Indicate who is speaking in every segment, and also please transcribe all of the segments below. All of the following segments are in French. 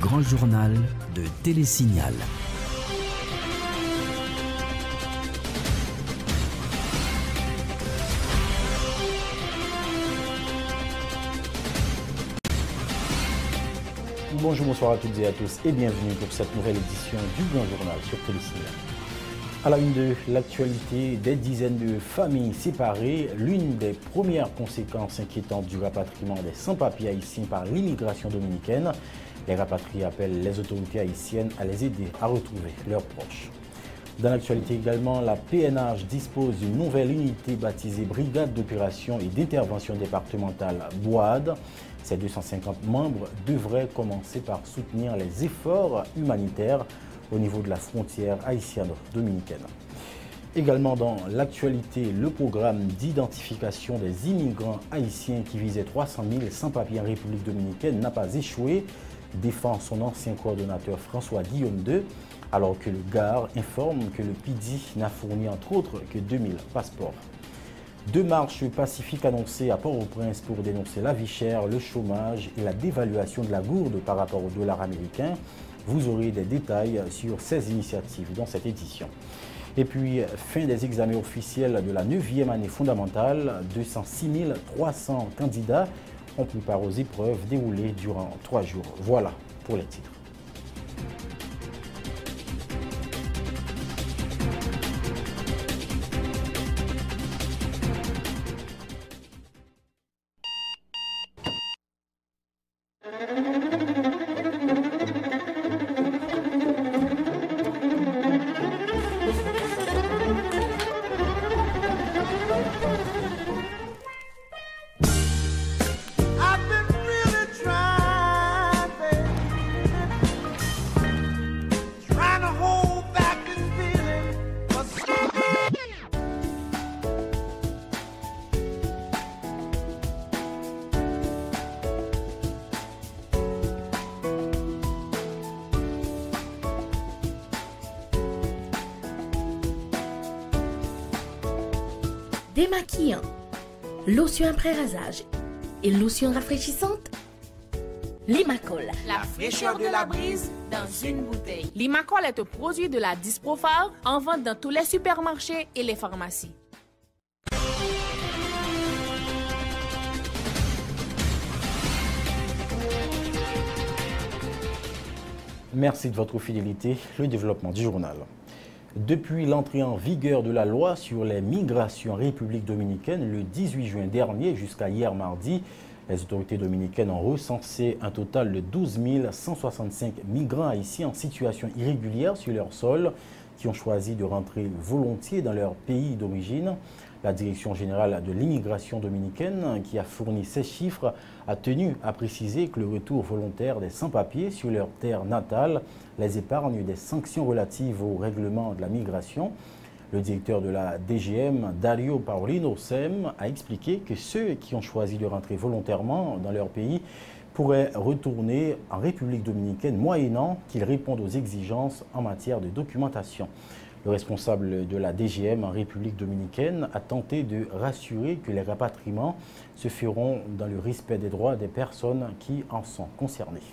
Speaker 1: grand journal de Télésignal.
Speaker 2: Bonjour, bonsoir à toutes et à tous et bienvenue pour cette nouvelle édition du Grand Journal sur Télésignal. À la une de l'actualité, des dizaines de familles séparées, l'une des premières conséquences inquiétantes du rapatriement des sans-papiers haïtiens par l'immigration dominicaine. Les rapatriés appellent les autorités haïtiennes à les aider à retrouver leurs proches. Dans l'actualité également, la PNH dispose d'une nouvelle unité baptisée Brigade d'opération et d'intervention départementale BOAD. Ces 250 membres devraient commencer par soutenir les efforts humanitaires au niveau de la frontière haïtiano-dominicaine. Également dans l'actualité, le programme d'identification des immigrants haïtiens qui visait 300 000 sans-papiers en République dominicaine n'a pas échoué, défend son ancien coordonnateur François Guillaume II, alors que le GAR informe que le PIDI n'a fourni entre autres que 2000 passeports. Deux marches pacifiques annoncées à Port-au-Prince pour dénoncer la vie chère, le chômage et la dévaluation de la gourde par rapport au dollar américain. Vous aurez des détails sur ces initiatives dans cette édition. Et puis, fin des examens officiels de la 9e année fondamentale, 206 300 candidats ont pris part aux épreuves déroulées durant 3 jours. Voilà pour les titres.
Speaker 3: Démaquillant, lotion après rasage et lotion rafraîchissante. Limacol,
Speaker 4: la fraîcheur de la brise dans une bouteille. Limacol est un produit de la Disprofar en vente dans tous les supermarchés et les pharmacies.
Speaker 2: Merci de votre fidélité. Le développement du journal. Depuis l'entrée en vigueur de la loi sur les migrations en République dominicaine le 18 juin dernier jusqu'à hier mardi, les autorités dominicaines ont recensé un total de 12 165 migrants haïtiens en situation irrégulière sur leur sol qui ont choisi de rentrer volontiers dans leur pays d'origine. La Direction générale de l'immigration dominicaine, qui a fourni ces chiffres, a tenu à préciser que le retour volontaire des sans-papiers sur leur terre natale les épargne des sanctions relatives au règlement de la migration. Le directeur de la DGM, Dario Paulino Sem, a expliqué que ceux qui ont choisi de rentrer volontairement dans leur pays pourraient retourner en République dominicaine moyennant qu'ils répondent aux exigences en matière de documentation. Le responsable de la DGM en République dominicaine a tenté de rassurer que les rapatriements se feront dans le respect des droits des personnes qui en sont concernées.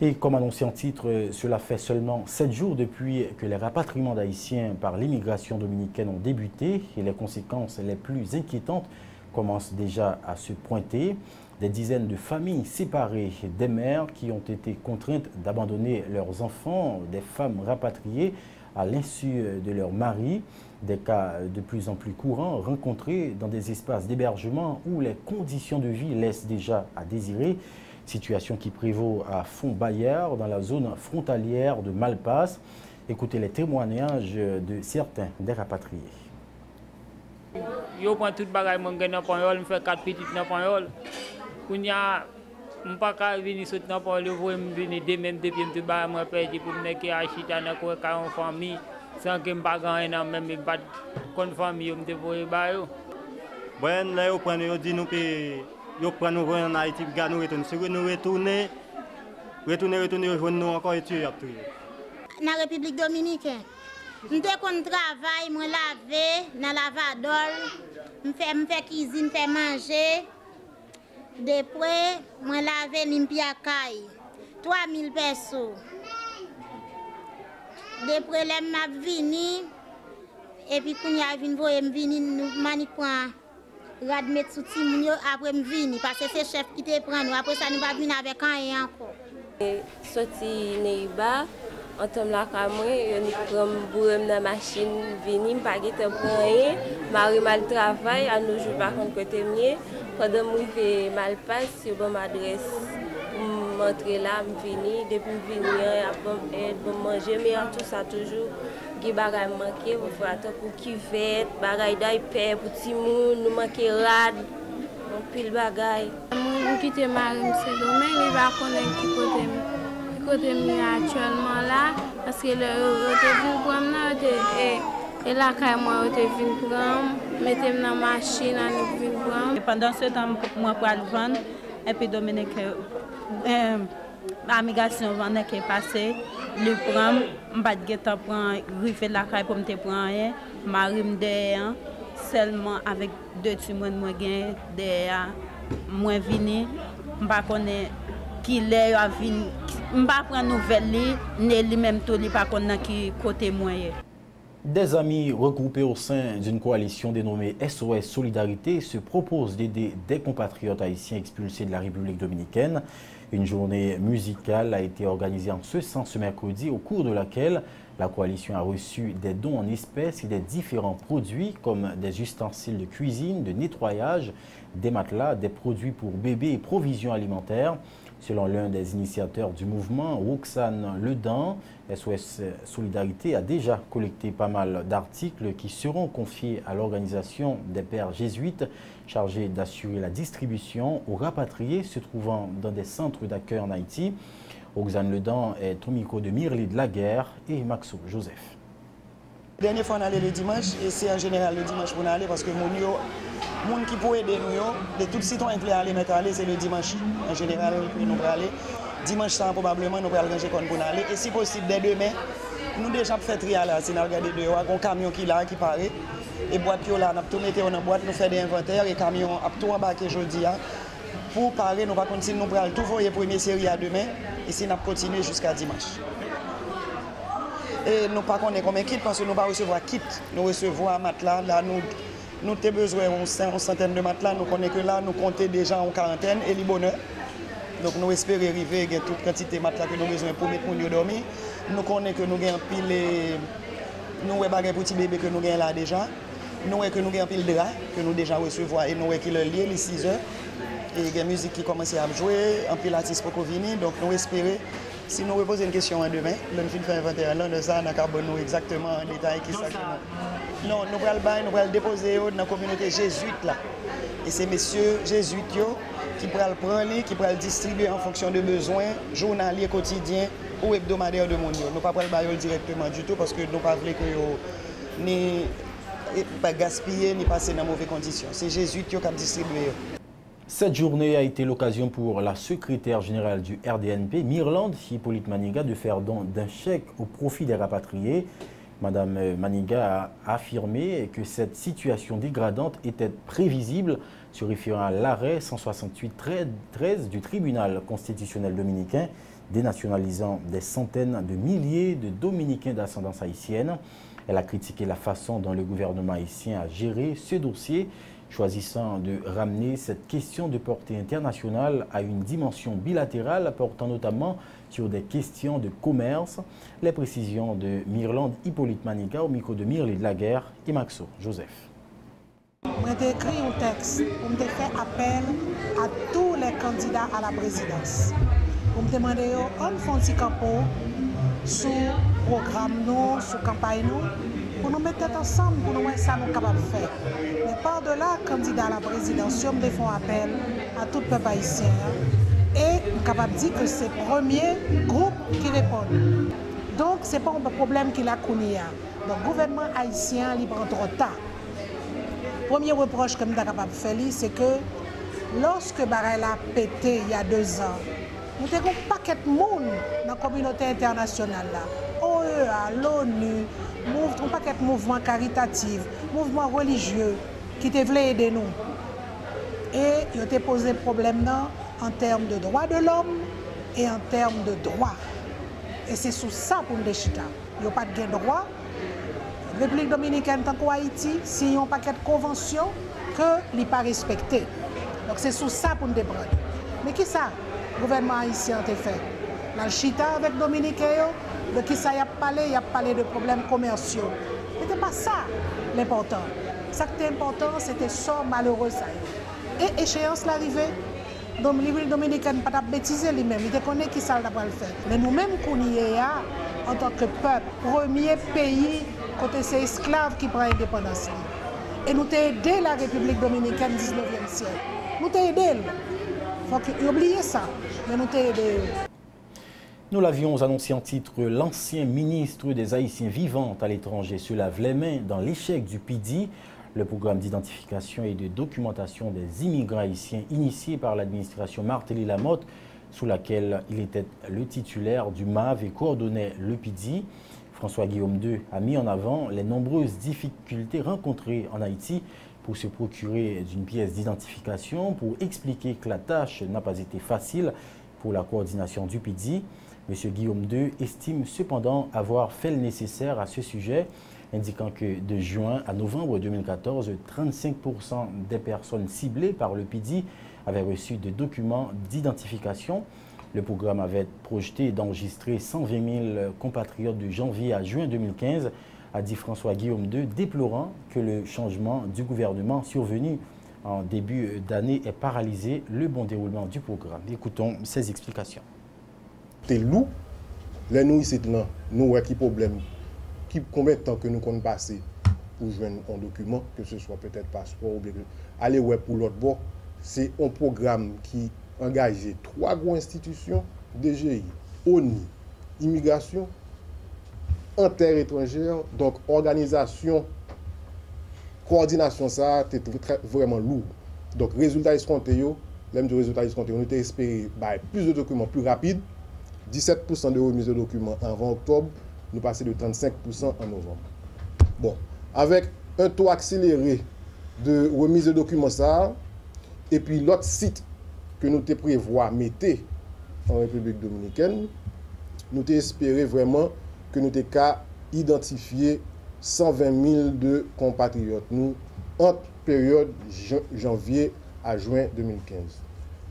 Speaker 2: Et comme annoncé en titre, cela fait seulement 7 jours depuis que les rapatriements d'Haïtiens par l'immigration dominicaine ont débuté et les conséquences les plus inquiétantes commencent déjà à se pointer. Des dizaines de familles séparées, des mères qui ont été contraintes d'abandonner leurs enfants, des femmes rapatriées à l'insu de leur mari, des cas de plus en plus courants rencontrés dans des espaces d'hébergement où les conditions de vie laissent déjà à désirer, situation qui prévaut à Font-Bayard dans la zone frontalière de Malpasse. Écoutez les témoignages de certains des rapatriés.
Speaker 5: Je prends tout le bagage, je fais 4 petites dans Panyol. Je ne peux pas venir sur le Panyol, je venir de même depuis que je suis perdu pour me faire acheter une famille sans que je ne puisse même pas de famille. Je vais
Speaker 6: bon, là, je prends nous en Haïti, nous retourner. Si nous retourner, nous encore tuer.
Speaker 7: Dans la République dominicaine, je travaille, je lave, dans la lavador, je fais cuisine, je fais manger. Depuis, je lave, je caille. 3000 pesos. Depuis les m'a vini et puis quand y a vini nous manipuler rad mettre sous timon après me vini parce que c'est chef qui te prend nous après ça nous va venir avec rien encore.
Speaker 8: Sorti Neiba entom la kamwe yo ni pram bourem dans machine vini pas gete prend rien mari mal travail à nos jours par contre côté mieux pendant moi fait mal passe sur bonne adresse m'entrer là me vini depuis venir après aide pour manger mais tout ça toujours qui bagay manqué pour faire pour cuvette bagay d'ail père pour ti moun nous manquer rad on pile bagay
Speaker 9: moi quitter mari c'est domaine il va connaître qui côté actuellement là parce que le vin prendre et là quand moi te vin prendre mettre dans machine en vin prendre
Speaker 10: pendant ce temps moi pour le vendre et puis Dominique amigation vendre qui est passé le prendre m'pas guetta prendre river la caille pour me te prendre rien mari me derrière seulement avec deux timons moi gain derrière moi vini m'pas connaît qui l'est à venir m'pas prendre nouvelle ni lui-même tout li pas connait qui côté moyen.
Speaker 2: Des amis regroupés au sein d'une coalition dénommée SOS Solidarité se proposent d'aider des compatriotes haïtiens expulsés de la République dominicaine. Une journée musicale a été organisée en ce sens ce mercredi, au cours de laquelle la coalition a reçu des dons en espèces et des différents produits comme des ustensiles de cuisine, de nettoyage, des matelas, des produits pour bébés et provisions alimentaires. Selon l'un des initiateurs du mouvement, Roxane Ledan, SOS Solidarité a déjà collecté pas mal d'articles qui seront confiés à l'organisation des pères jésuites chargés d'assurer la distribution aux rapatriés se trouvant dans des centres d'accueil en Haïti. Roxane Ledan est au micro de Mirli de la Guerre et Maxo Joseph.
Speaker 11: La dernière fois on allait le dimanche et c'est en général le dimanche pour aller parce que les gens qui pourraient aider nous, de tous les citoyens qui allaient mettre aller, c'est le dimanche. En général, nous allons aller. Dimanche, ça, probablement, nous allons ranger pour aller. Et si possible, dès demain, nous déjà fait trier là. Si nous regardons dehors, un camion qui est là, qui paraît. Et boîte là, nous tout mettons dans boîte, nous faisons des inventaires et camion a tout embarqué aujourd'hui. Pour parer, nous allons continuer, nous allons tout voir la première série à demain. Et si nous continuer jusqu'à dimanche. Et nous ne connaissons pas combien de kits parce que nous ne recevons pas kit. Nous recevons un matelas. Là, nous avons besoin d'une centaine de matelas. Nous connaissons que là, nous comptons déjà en quarantaine et les bonheur. Donc nous espérons arriver à toute quantité de matelas que nous avons besoin pour mettre nous dormir. Nous connaissons que nous avons pile nous avons des petits bébés que nous avons là déjà. Nous avons que nous avons pile de draps que nous déjà recevons et nous avons qui le lié les 6 heures. Et il y a une musique qui commence à jouer, un pilates pour venir. Donc nous espérons. Si nous reposons une question demain, nous fin faire inventaire là, nous ça nous exactement en détail qui ça. Non, nous allons déposer dans la communauté jésuite là. Et c'est messieurs jésuites qui pourront le prendre, qui pourront le distribuer en fonction de besoins journaliers, quotidiens ou hebdomadaires de monde. Nous ne pouvons pas le directement du tout parce que nous ne pouvons pas que ni pas gaspiller ni passer dans de mauvaises conditions. C'est jésuites qui ont distribué.
Speaker 2: Cette journée a été l'occasion pour la secrétaire générale du RDNP, Mirlande Hippolyte Maniga, de faire don d'un chèque au profit des rapatriés. Madame Maniga a affirmé que cette situation dégradante était prévisible, se référant à l'arrêt 168-13 du tribunal constitutionnel dominicain, dénationalisant des centaines de milliers de Dominicains d'ascendance haïtienne. Elle a critiqué la façon dont le gouvernement haïtien a géré ce dossier, choisissant de ramener cette question de portée internationale à une dimension bilatérale, portant notamment sur des questions de commerce. Les précisions de Mirlande Hippolyte Maniga au micro de Mirli de la Guerre et Maxo Joseph.
Speaker 12: J'ai écrit un texte pour me faire appel à tous les candidats à la présidence. Pour me demander on fait un petit campo sur le programme, sur la campagne, pour nous mettre ensemble, pour nous voir ça nous capables de faire. Mais par-delà, candidat à la présidence, je me fais appel à tout le peuple haïtien et je suis capable de dire que c'est le premier groupe qui répond. Donc, ce n'est pas un problème qu'il a connu. Donc, le gouvernement haïtien, il prend trop tard. Le premier reproche que je suis capable de faire, c'est que lorsque Barrel a pété il y a 2 ans, nous avons un paquet de monde dans la communauté internationale. OEA, l'ONU, un paquet de mouvements caritatifs, mouvements religieux qui voulaient aider nous. Et ils ont posé problème en termes de droits de l'homme et en termes de droit. Et c'est sous ça pour nous chita. Il n'y a pas de droit. République dominicaine, tant qu'Haïti, s'il y a un paquet de conventions que n'est pas respecté. Donc c'est sous ça pour nous déprendre. Mais qui ça, le gouvernement haïtien a fait? Dans le chita avec les Dominicains, de qui ça y a parlé de problèmes commerciaux. Ce n'était pas ça l'important. Ce qui était important, c'était ça malheureux ça. Et échéance l'arrivée. Donc, la République dominicaine n'a pas bêtisé lui-même, il connaît qui ça va le faire. Mais nous-mêmes, qu'on y est là, en tant que peuple, premier pays, côté ces esclaves qui prennent l'indépendance. Et nous t'ai aidé la République dominicaine du 19e siècle. Nous t'ai aidé. Il faut oublier ça, mais nous t'ai aidé.
Speaker 2: Nous l'avions annoncé en titre, l'ancien ministre des Haïtiens vivants à l'étranger se lave les mains dans l'échec du PIDI. Le programme d'identification et de documentation des immigrants haïtiens initié par l'administration Martelly-Lamotte, sous laquelle il était le titulaire du MAV et coordonnait le PIDI. François Guillaume II a mis en avant les nombreuses difficultés rencontrées en Haïti pour se procurer d'une pièce d'identification, pour expliquer que la tâche n'a pas été facile pour la coordination du PIDI. M. Guillaume II estime cependant avoir fait le nécessaire à ce sujet, indiquant que de juin à novembre 2014, 35% des personnes ciblées par le PIDI avaient reçu des documents d'identification. Le programme avait projeté d'enregistrer 120 000 compatriotes de janvier à juin 2015, a dit François Guillaume II, déplorant que le changement du gouvernement survenu en début d'année ait paralysé le bon déroulement du programme. Écoutons ses explications.
Speaker 13: C'est lourd, les nous ici, nous, qui problème. Combien de temps que nous comptons passer pour joindre un document, que ce soit peut-être passeport ou bien aller ouais pour l'autre bord, c'est un programme qui engage 3 grandes institutions, DGI, ONI, immigration, inter-étrangère, donc organisation, coordination, ça, c'est vraiment lourd. Donc, résultat escompté, l'même du résultat escompté, on était espéré plus de documents plus rapides, 17% de remise de documents avant octobre, nous passons de 35% en novembre. Bon, avec un taux accéléré de remise de documents, ça, et puis l'autre site que nous prévoyons mettre en République dominicaine, nous espéré vraiment que nous avons identifié 120 000 de compatriotes, nous, entre période janvier à juin 2015.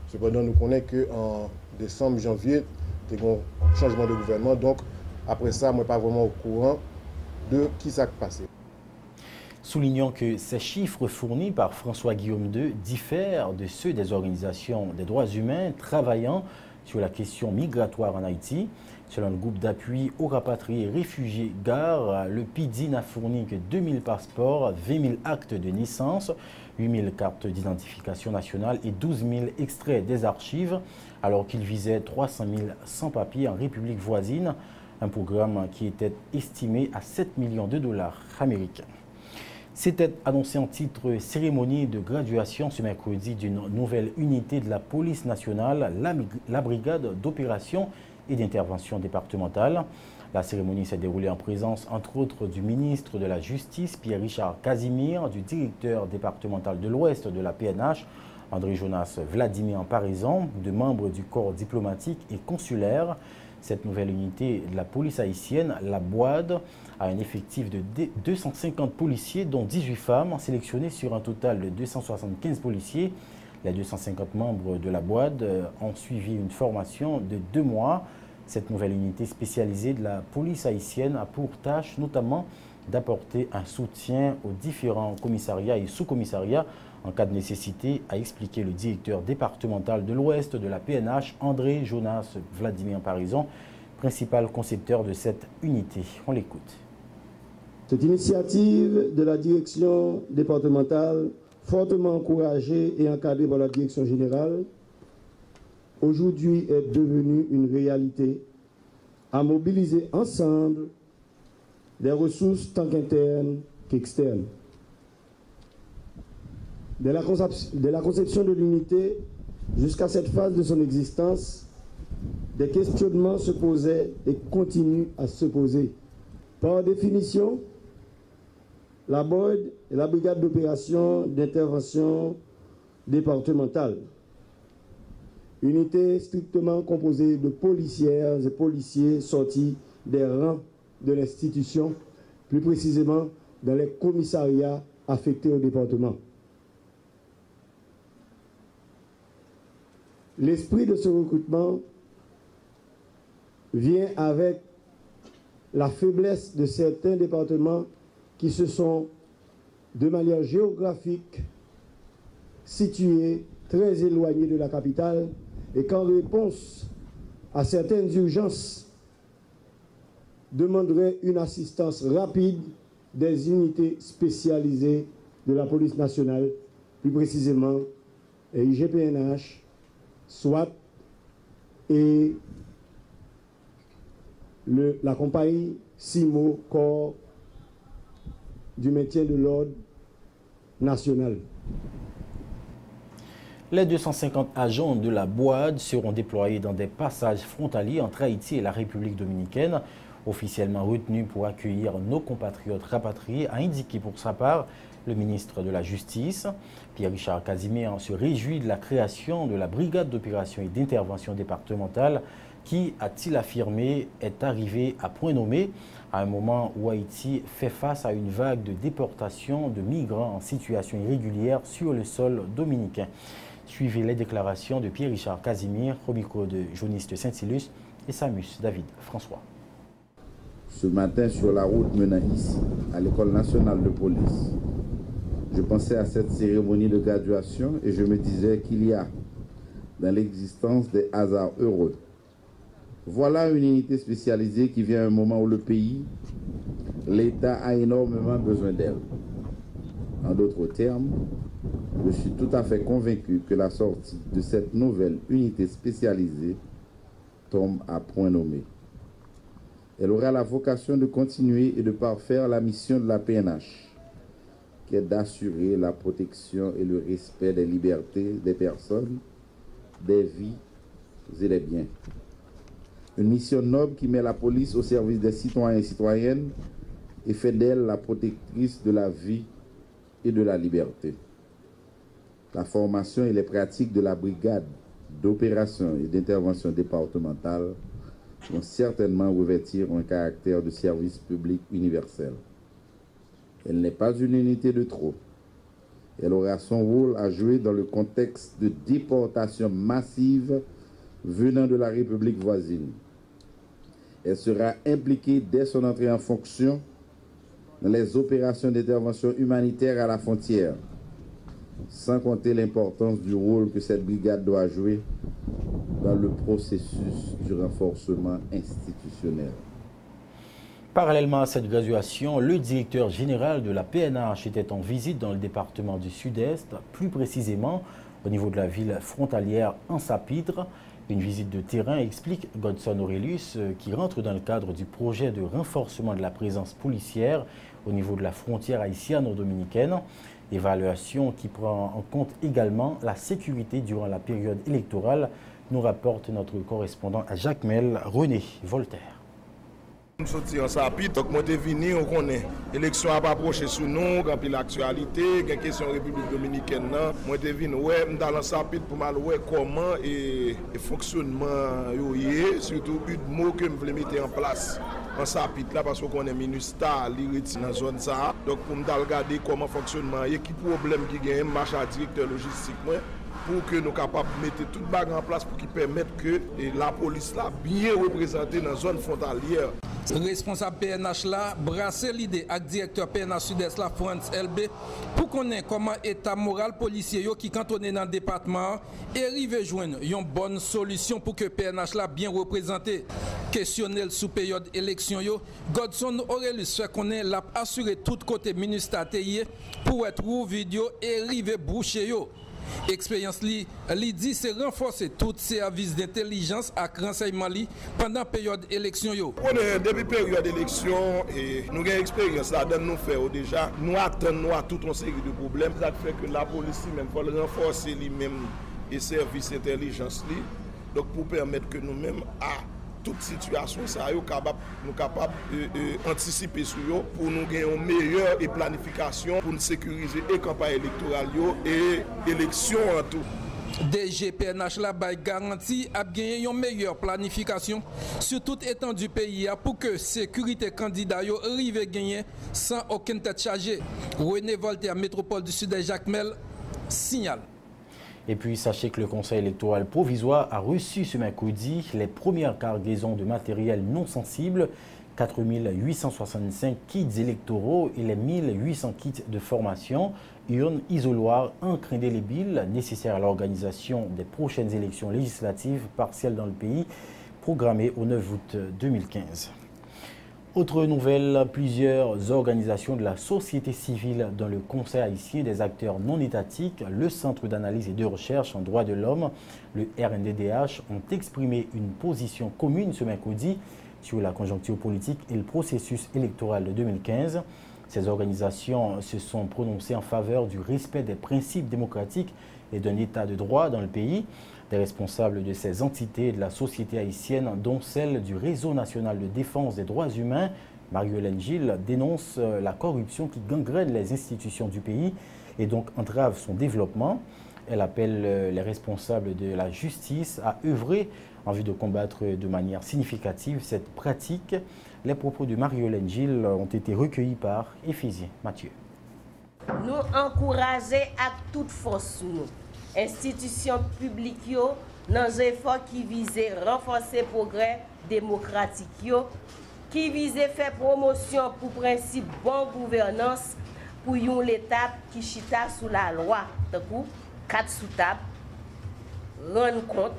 Speaker 13: Cependant, nous connaissons qu'en décembre, janvier, il y a eu un changement de gouvernement, donc après ça, je ne suis pas vraiment au courant de qui ça passé.
Speaker 2: Soulignons que ces chiffres fournis par François Guillaume II diffèrent de ceux des organisations des droits humains travaillant sur la question migratoire en Haïti. Selon le groupe d'appui aux rapatriés réfugiés GAR, le PIDI n'a fourni que 2000 passeports, 20 000 actes de naissance, 8000 cartes d'identification nationale et 12 000 extraits des archives, alors qu'il visait 300 000 sans-papiers en République voisine, un programme qui était estimé à 7 millions de dollars américains. C'était annoncé en titre cérémonie de graduation ce mercredi d'une nouvelle unité de la police nationale, la brigade d'opération et d'intervention départementale. La cérémonie s'est déroulée en présence, entre autres, du ministre de la Justice, Pierre-Richard Casimir, du directeur départemental de l'Ouest de la PNH, André Jonas Vladimir Parizon, de membres du corps diplomatique et consulaire. Cette nouvelle unité de la police haïtienne, la BOAD, a un effectif de 250 policiers, dont 18 femmes, sélectionnés sur un total de 275 policiers. Les 250 membres de la BOAD ont suivi une formation de 2 mois. Cette nouvelle unité spécialisée de la police haïtienne a pour tâche notamment d'apporter un soutien aux différents commissariats et sous-commissariats en cas de nécessité, a expliqué le directeur départemental de l'Ouest de la PNH, André Jonas Vladimir Parizon, principal concepteur de cette unité. On l'écoute.
Speaker 14: Cette initiative de la direction départementale, fortement encouragée et encadrée par la direction générale, aujourd'hui est devenue une réalité à mobiliser ensemble des ressources tant internes qu'externes. De la conception de l'unité jusqu'à cette phase de son existence, des questionnements se posaient et continuent à se poser. Par définition, la BOAD est la brigade d'opération d'intervention départementale. Unité strictement composée de policières et policiers sortis des rangs de l'institution, plus précisément dans les commissariats affectés au département. L'esprit de ce recrutement vient avec la faiblesse de certains départements qui se sont, de manière géographique, situés très éloignés de la capitale et qu'en réponse à certaines urgences, demanderaient une assistance rapide des unités spécialisées de la police nationale, plus précisément IGPNH, SWAT et la compagnie CIMO, corps du maintien de l'ordre national.
Speaker 2: Les 250 agents de la BOAD seront déployés dans des passages frontaliers entre Haïti et la République dominicaine, officiellement retenus pour accueillir nos compatriotes rapatriés, a indiqué pour sa part le ministre de la Justice. Pierre-Richard Casimir se réjouit de la création de la brigade d'opération et d'intervention départementale qui, a-t-il affirmé, est arrivée à point nommé à un moment où Haïti fait face à une vague de déportation de migrants en situation irrégulière sur le sol dominicain. Suivez les déclarations de Pierre-Richard Casimir au micro de Joniste Saint-Silus et Samus David François.
Speaker 15: Ce matin, sur la route menant ici, à l'École nationale de police, je pensais à cette cérémonie de graduation et je me disais qu'il y a dans l'existence des hasards heureux. Voilà une unité spécialisée qui vient à un moment où le pays, l'État a énormément besoin d'elle. En d'autres termes, je suis tout à fait convaincu que la sortie de cette nouvelle unité spécialisée tombe à point nommé. Elle aura la vocation de continuer et de parfaire la mission de la PNH, qui est d'assurer la protection et le respect des libertés des personnes, des vies et des biens. Une mission noble qui met la police au service des citoyens et citoyennes et fait d'elle la protectrice de la vie et de la liberté. La formation et les pratiques de la brigade d'opération et d'intervention départementale vont certainement revêtir un caractère de service public universel. Elle n'est pas une unité de trop. Elle aura son rôle à jouer dans le contexte de déportation massive venant de la République voisine. Elle sera impliquée dès son entrée en fonction dans les opérations d'intervention humanitaire à la frontière, sans compter l'importance du rôle que cette brigade doit jouer dans le processus du renforcement institutionnel.
Speaker 2: Parallèlement à cette graduation, le directeur général de la PNH était en visite dans le département du Sud-Est, plus précisément au niveau de la ville frontalière Ansapitre. Une visite de terrain, explique Godson Aurelius, qui rentre dans le cadre du projet de renforcement de la présence policière au niveau de la frontière haïtiano-dominicaine. Évaluation qui prend en compte également la sécurité durant la période électorale, nous rapporte notre correspondant à Jacmel, René Voltaire.
Speaker 16: Nous sommes en Sapit, donc moi je venu, on connaît. L'élection a pas approché sous nous, quand puis l'actualité, il y a une question République dominicaine. Moi je venu, ouais, dans la Sapit pour mal voir comment et fonctionnement est, surtout une mot que je voulais mettre en place en Sapit là parce qu'on est ministre, il est dans la zone ça. Donc pour me regarder comment fonctionnement et qui problème qui gagne, marche à directeur logistique pour que nous soyons capables de mettre tout le en place pour qui permettre que la police là bien représentée dans la zone frontalière.
Speaker 17: Responsable PNH là, brasser l'idée avec directeur PNH Sud-Est là, France LB, pour connaître comment l'état moral policier yo qui cantonné dans le département et arriver joindre une bonne solution pour que PNH là bien représenté. Questionnel sous période élection yo, Godson Aurelius fait connaître l'a assuré tout côté ministère pour être ou vidéo et arriver boucher yo. Expérience li dit c'est renforcer tous ces services d'intelligence et renseignement li pendant période élection yo.
Speaker 16: Depuis période élection et nous avons expérience là dedans nous faire déjà nous attendons à toute une série de problèmes ça fait que la police même faut renforcer lui-même et services d'intelligence li donc pour permettre que nous-mêmes à toute situation ça nous capable anticiper sur yo pour nous gagner une meilleure planification pour nous sécuriser et campagne électorale et élection en tout.
Speaker 17: DG PNH la bay garanti a gagné une meilleure planification sur toute étendue du pays pour que sécurité candidat yo arrive gagner sans aucune tête chargée. René Voltaire, Métropole du Sud, Jacques Mel, signale.
Speaker 2: Et puis, sachez que le Conseil électoral provisoire a reçu ce mercredi les premières cargaisons de matériel non sensible, 4865 kits électoraux et les 1800 kits de formation, urnes, isoloirs, encre indélébile nécessaires à l'organisation des prochaines élections législatives partielles dans le pays, programmées au 9 août 2015. Autre nouvelle, plusieurs organisations de la société civile dans le Conseil haïtien des acteurs non étatiques, le Centre d'analyse et de recherche en droits de l'homme, le RNDDH, ont exprimé une position commune ce mercredi sur la conjoncture politique et le processus électoral de 2015. Ces organisations se sont prononcées en faveur du respect des principes démocratiques et d'un état de droit dans le pays. Des responsables de ces entités de la société haïtienne, dont celle du Réseau national de défense des droits humains, Marie-Hélène Gilles, dénonce la corruption qui gangrène les institutions du pays et donc entrave son développement. Elle appelle les responsables de la justice à œuvrer en vue de combattre de manière significative cette pratique. Les propos de Marie-Hélène Gilles ont été recueillis par Ephésien Mathieu.
Speaker 18: Nous encourager à toute force nous. Institutions publiques dans un effort qui visait renforcer le progrès démocratique, qui visait faire promotion pour principe bonne gouvernance pour l'État qui chita sous la loi. Donc, 4 sous-tables, rendre compte,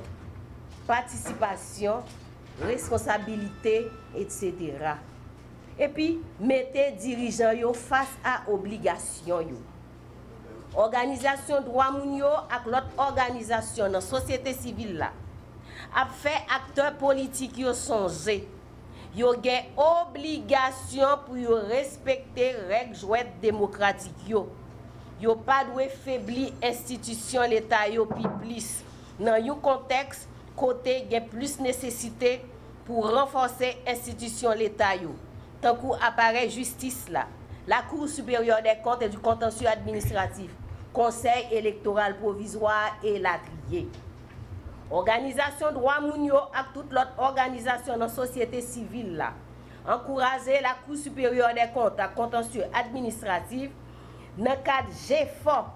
Speaker 18: participation, responsabilité, etc. Et puis, mettez dirigeants face à obligation. Organisation droit mounio avec l'autre organisation dans la société civile là a fait acteurs politiques yo songer yo gen obligation pour yo respecter règles jouettes démocratiques yo pas doit faiblir institution l'état yo pi plus dans un contexte côté gen plus nécessité pour renforcer institution l'état yo tant que appareil justice là, la Cour supérieure des comptes et du contentieux administratif, Conseil électoral provisoire et la trier. Organisation droit mounio avec toute l'autre organisation dans la société civile là. Encourager la Cour supérieure des comptes et contentieux administratif dans le cadre GFOR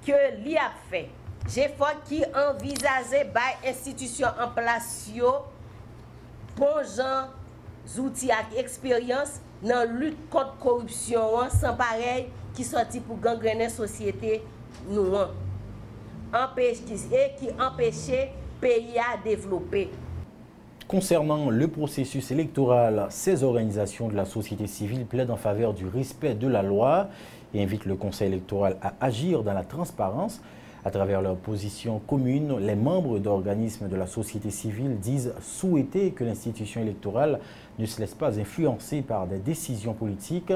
Speaker 18: que l'IA a fait. GFOR qui envisageait par institution en place pour gens outils et expérience dans la lutte contre la corruption sans pareil qui sorti pour gangréner la société nous qui empêchait le pays à développer.
Speaker 2: Concernant le processus électoral, ces organisations de la société civile plaident en faveur du respect de la loi et invitent le Conseil électoral à agir dans la transparence. À travers leur position commune, les membres d'organismes de la société civile disent souhaiter que l'institution électorale ne se laisse pas influencer par des décisions politiques.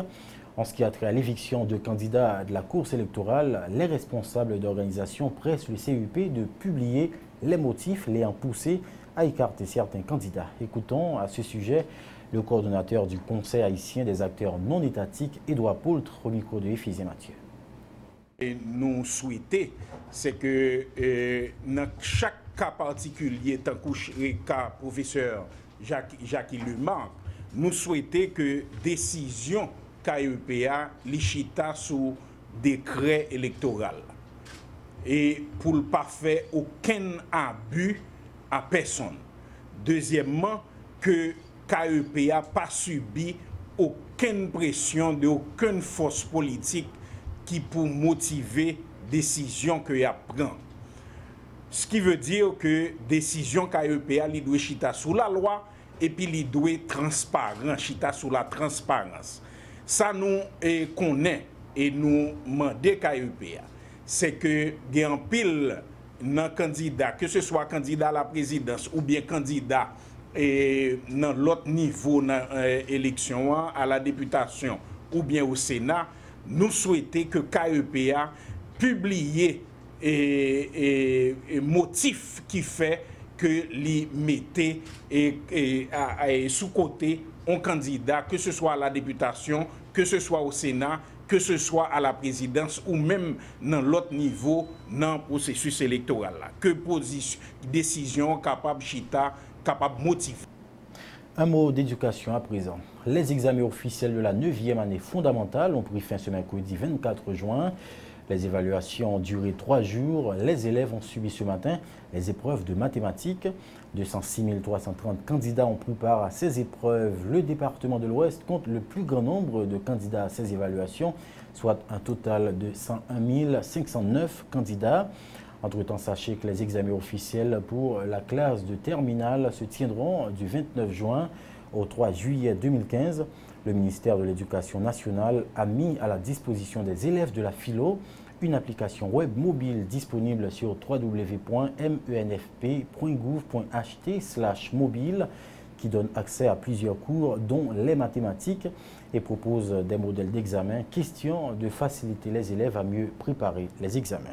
Speaker 2: En ce qui a trait à l'éviction de candidats de la course électorale, les responsables d'organisations pressent le CEP de publier les motifs l'ayant poussé à écarter certains candidats. Écoutons à ce sujet le coordonnateur du Conseil haïtien des acteurs non étatiques, Édouard Poultre, au micro de Ephésien Mathieu.
Speaker 19: Et nous souhaitons, c'est que dans chaque cas particulier, tant que cas professeur Jacques Lemarque, nous souhaitons que décision KEPA lichita sous décret électoral. Et pour ne pas faire aucun abus à personne. Deuxièmement, que KEPA pas subi aucune pression de aucune force politique qui pour motiver décision que y a prend. Ce qui veut dire que décision KEPA li doit chita sous la loi et puis li doit transparent, chita sous la transparence. Ça nous connaît et nous demandons KEPA, c'est que il y a un pile dans candidat, que ce soit candidat à la présidence ou bien candidat dans l'autre niveau dans l'élection à la députation ou bien au Sénat, nous souhaitons que KEPA publie motif qui fait que les mettez sous côté un candidat, que ce soit à la députation, que ce soit au Sénat, que ce soit à la présidence ou même dans l'autre niveau dans le processus électoral là. Que position, décision capable chita, capable motiver.
Speaker 2: Un mot d'éducation à présent. Les examens officiels de la 9e année fondamentale ont pris fin ce mercredi 24 juin. Les évaluations ont duré 3 jours. Les élèves ont subi ce matin les épreuves de mathématiques. 206 330 candidats ont pris part à ces épreuves. Le département de l'Ouest compte le plus grand nombre de candidats à ces évaluations, soit un total de 101 509 candidats. Entre-temps, sachez que les examens officiels pour la classe de terminale se tiendront du 29 juin au 3 juillet 2015. Le ministère de l'Éducation nationale a mis à la disposition des élèves de la philo une application web mobile disponible sur www.menfp.gouv.ht/mobile qui donne accès à plusieurs cours, dont les mathématiques, et propose des modèles d'examen, question de faciliter les élèves à mieux préparer les examens.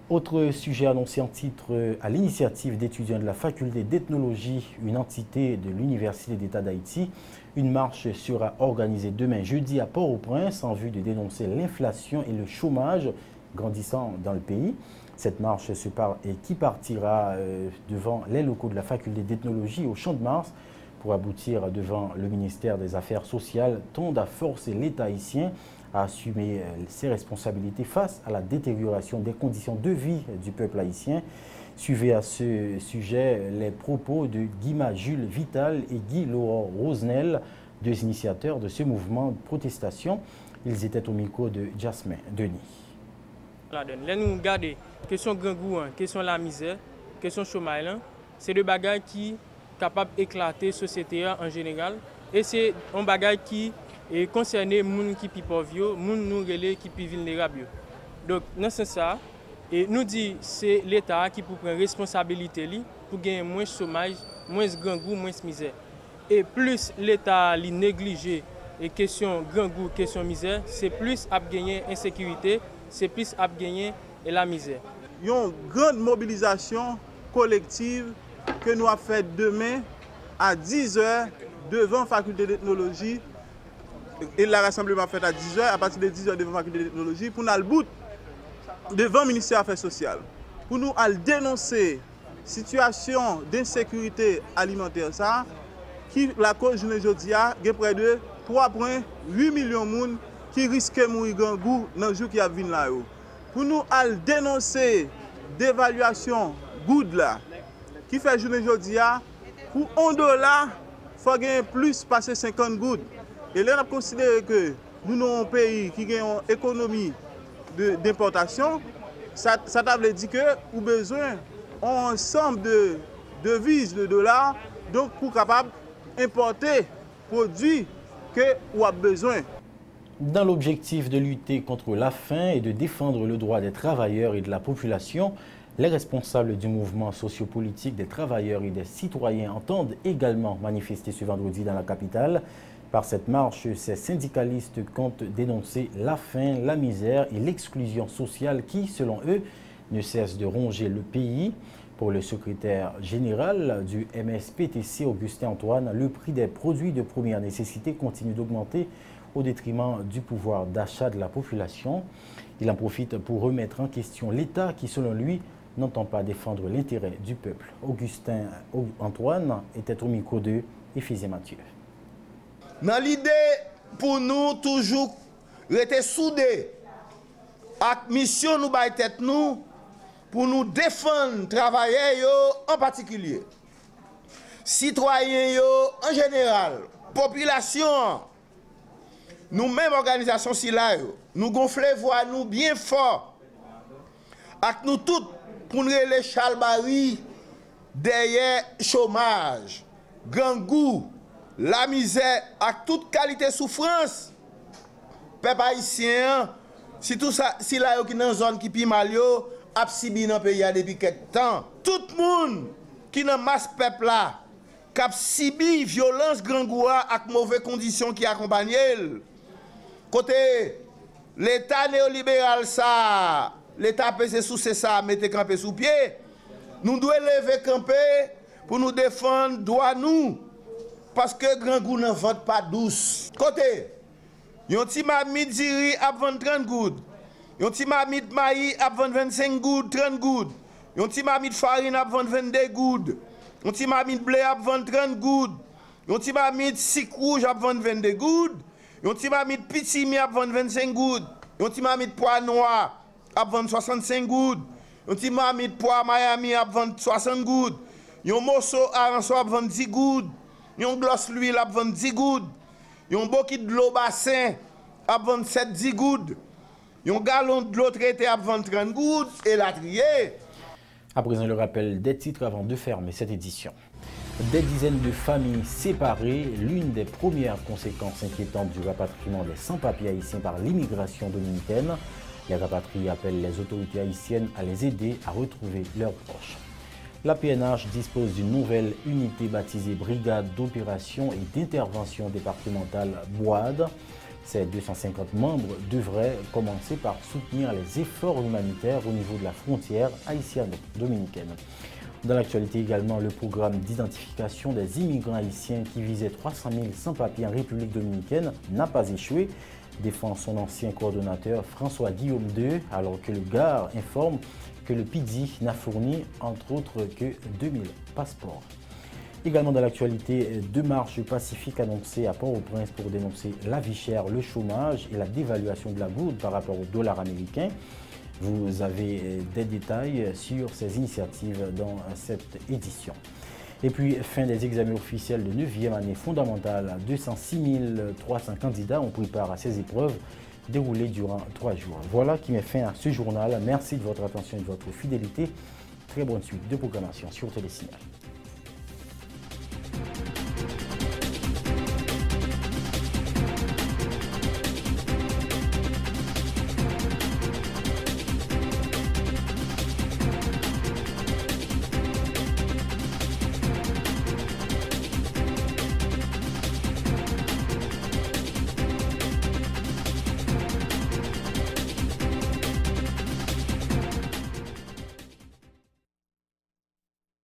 Speaker 2: Autre sujet annoncé en titre à l'initiative d'étudiants de la faculté d'ethnologie, une entité de l'Université d'État d'Haïti. Une marche sera organisée demain jeudi à Port-au-Prince en vue de dénoncer l'inflation et le chômage grandissant dans le pays. Cette marche qui partira devant les locaux de la faculté d'ethnologie au Champ de Mars pour aboutir devant le ministère des Affaires sociales tend à forcer l'État haïtien à assumer ses responsabilités face à la détérioration des conditions de vie du peuple haïtien. Suivez à ce sujet les propos de Guima Jules Vital et Guy Laurent Rosenel, deux initiateurs de ce mouvement de protestation. Ils étaient au micro de Jasmin Denis.
Speaker 20: Là, nous regardons question grangou, question la misère, question chômage, c'est des bagages qui sont capables d'éclater la société en général. Et c'est un bagage qui et concerner les gens qui sont pauvres, les gens qui sont vulnérables. Donc, dans ce sens, et nous dit c'est l'État qui peut prendre responsabilité pour gagner moins de chômage, moins de grand goût, moins de misère. Et plus l'État néglige les questions grand goût, questions misère, c'est plus à gagner insécurité, c'est plus à gagner la misère.
Speaker 21: Il y a une grande mobilisation collective que nous avons faite demain à 10h devant la faculté d'ethnologie. Et le rassemblement fait à 10h, à partir de 10h devant la faculté de technologie, pour nous aller devant le ministère des Affaires sociales, pour nous aller dénoncer la situation d'insécurité alimentaire, ça, qui la cause de aujourd'hui, il y a près de 3,8 millions de personnes qui risquent de mourir dans le jour qui a venu là. Pour nous aller dénoncer l'évaluation good là, qui fait aujourd'hui, pour $1, il faut gagner plus, passer 50 gouttes. Et là, on a considéré que nous sommes un pays qui a une économie d'importation. Ça veut dire que nous avons besoin d'un ensemble de devises, de dollars, donc pour capable importer produits que nous avons besoin.
Speaker 2: Dans l'objectif de lutter contre la faim et de défendre le droit des travailleurs et de la population, les responsables du mouvement sociopolitique des travailleurs et des citoyens entendent également manifester ce vendredi dans la capitale. Par cette marche, ces syndicalistes comptent dénoncer la faim, la misère et l'exclusion sociale qui, selon eux, ne cesse de ronger le pays. Pour le secrétaire général du MSPTC, Augustin Antoine, le prix des produits de première nécessité continue d'augmenter au détriment du pouvoir d'achat de la population. Il en profite pour remettre en question l'État qui, selon lui, n'entend pas défendre l'intérêt du peuple. Augustin Antoine était au micro de Ephésien Mathieu.
Speaker 22: Dans l'idée pour nous toujours rester soudés, avec mission nous bailler tête nous pour nous défendre travailleurs en particulier, citoyens en général, population, nous-mêmes organisations si là, nous gonfler voix nous bien fort, avec nous tous pour nous les chalbari derrière chômage, grand goût, la misère, avec toute qualité de souffrance. Peuple haïtien, si tout ça, si là qui dans zone qui pi mal yo, a subi dans pays depuis quelque temps. Tout le monde qui dans masse peuple là, qui a subi violence grand goût avec mauvaises conditions qui accompagnent. Côté l'État néolibéral ça, l'État pesé sous ça, mettez campé sous pied. Nous devons lever camper pour nous défendre droit nous. Parce que grand goût ne vente pas douce. Côté, Yon ti mamit ziri ap vendre 30 goud. Yon ti mamit maï ap vendre 25 goud, 30 goud. Yon ti mamit farine ap vendre 22 goud. Yon ti mamit blé ap vendre 30 goud. Yon ti mamit sik rouge ap vendre 22 goud. Yon ti mamit pitimi ap vendre 25 goud. Yon ti mamit pois noir ap vendre 65 goud. Yon ti mamit pois Miami ap vendre 60 goud. Yon morceau aranso ap vendre 10 goud. Yon gloss l'huile ap vendre 10 goud. Yon bokit de l'eau bassin ap vendre 7-10 goud. Yon galon de l'eau traité ap vendre 30 goud et la trier.
Speaker 2: À présent, le rappel des titres avant de fermer cette édition. Des dizaines de familles séparées, l'une des premières conséquences inquiétantes du rapatriement des sans-papiers haïtiens par l'immigration dominicaine. Les rapatriés appellent les autorités haïtiennes à les aider à retrouver leurs proches. La PNH dispose d'une nouvelle unité baptisée Brigade d'opération et d'intervention départementale BOAD. Ces 250 membres devraient commencer par soutenir les efforts humanitaires au niveau de la frontière haïtiano-dominicaine. Dans l'actualité également, le programme d'identification des immigrants haïtiens qui visait 300 000 sans-papiers en République dominicaine n'a pas échoué, défend son ancien coordonnateur François Guillaume II, alors que le GAR informe que le PIDI n'a fourni entre autres que 2000 passeports. Également dans l'actualité, 2 marches pacifiques annoncées à Port-au-Prince pour dénoncer la vie chère, le chômage et la dévaluation de la gourde par rapport au dollar américain. Vous avez des détails sur ces initiatives dans cette édition. Et puis, fin des examens officiels de 9e année fondamentale. 206 300 candidats ont pris part à ces épreuves déroulées durant 3 jours. Voilà qui met fin à ce journal. Merci de votre attention et de votre fidélité. Très bonne suite de programmation sur Télésignal.